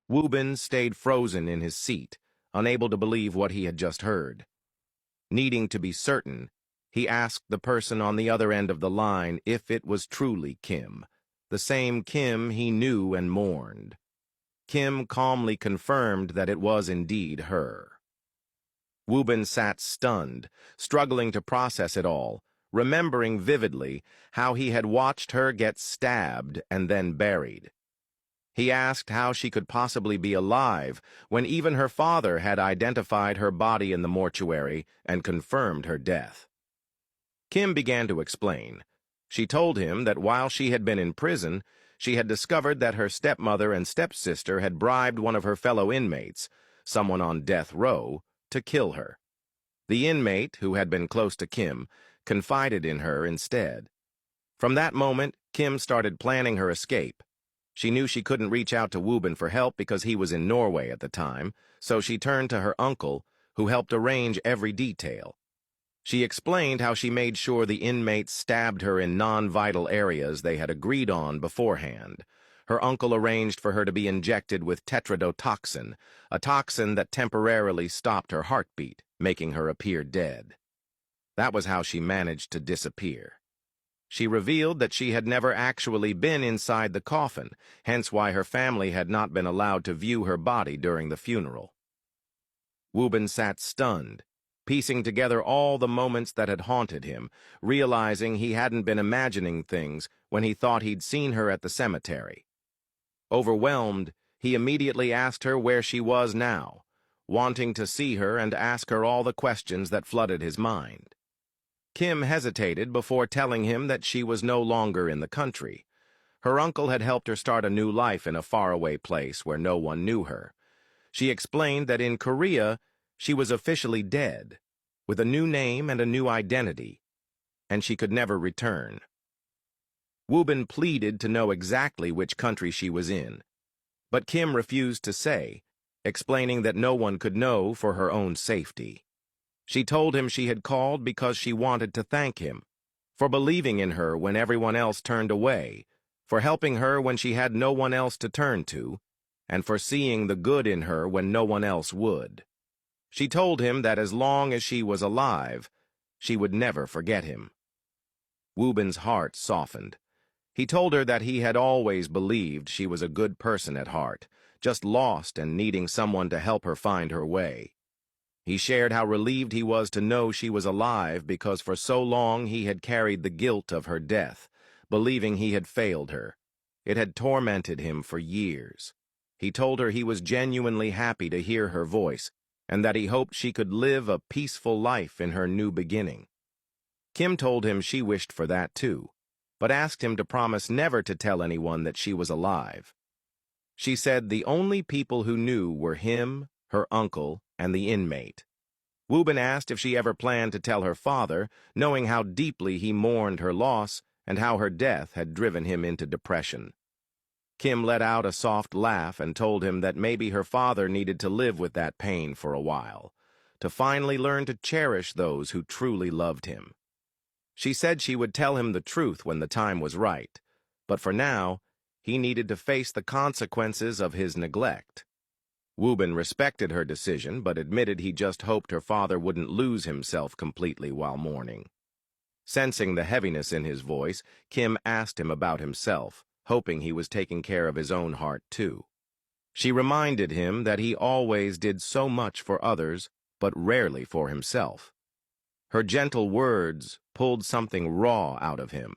Wu-bin stayed frozen in his seat, unable to believe what he had just heard. Needing to be certain, he asked the person on the other end of the line if it was truly Kim, the same Kim he knew and mourned. Kim calmly confirmed that it was indeed her. Wu-bin sat stunned, struggling to process it all, remembering vividly how he had watched her get stabbed and then buried. He asked how she could possibly be alive when even her father had identified her body in the mortuary and confirmed her death. Kim began to explain. She told him that while she had been in prison, she had discovered that her stepmother and stepsister had bribed one of her fellow inmates, someone on death row, to kill her. The inmate, who had been close to Kim, confided in her instead. From that moment, Kim started planning her escape. She knew she couldn't reach out to Wu-bin for help because he was in Norway at the time, so she turned to her uncle, who helped arrange every detail. She explained how she made sure the inmates stabbed her in non-vital areas they had agreed on beforehand. Her uncle arranged for her to be injected with tetrodotoxin, a toxin that temporarily stopped her heartbeat, making her appear dead. That was how she managed to disappear. She revealed that she had never actually been inside the coffin, hence why her family had not been allowed to view her body during the funeral. Wu-bin sat stunned, piecing together all the moments that had haunted him, realizing he hadn't been imagining things when he thought he'd seen her at the cemetery. Overwhelmed, he immediately asked her where she was now, wanting to see her and ask her all the questions that flooded his mind. Kim hesitated before telling him that she was no longer in the country. Her uncle had helped her start a new life in a faraway place where no one knew her. She explained that in Korea, she was officially dead, with a new name and a new identity, and she could never return. Wu-bin pleaded to know exactly which country she was in, but Kim refused to say, explaining that no one could know for her own safety. She told him she had called because she wanted to thank him, for believing in her when everyone else turned away, for helping her when she had no one else to turn to, and for seeing the good in her when no one else would. She told him that as long as she was alive, she would never forget him. Wu-bin's heart softened. He told her that he had always believed she was a good person at heart, just lost and needing someone to help her find her way. He shared how relieved he was to know she was alive because for so long he had carried the guilt of her death, believing he had failed her. It had tormented him for years. He told her he was genuinely happy to hear her voice, and that he hoped she could live a peaceful life in her new beginning. Kim told him she wished for that too, but asked him to promise never to tell anyone that she was alive. She said the only people who knew were him, her uncle, and the inmate. Wu-bin asked if she ever planned to tell her father, knowing how deeply he mourned her loss and how her death had driven him into depression. Kim let out a soft laugh and told him that maybe her father needed to live with that pain for a while, to finally learn to cherish those who truly loved him. She said she would tell him the truth when the time was right, but for now, he needed to face the consequences of his neglect. Wu-bin respected her decision, but admitted he just hoped her father wouldn't lose himself completely while mourning. Sensing the heaviness in his voice, Kim asked him about himself, hoping he was taking care of his own heart too. She reminded him that he always did so much for others, but rarely for himself. Her gentle words pulled something raw out of him,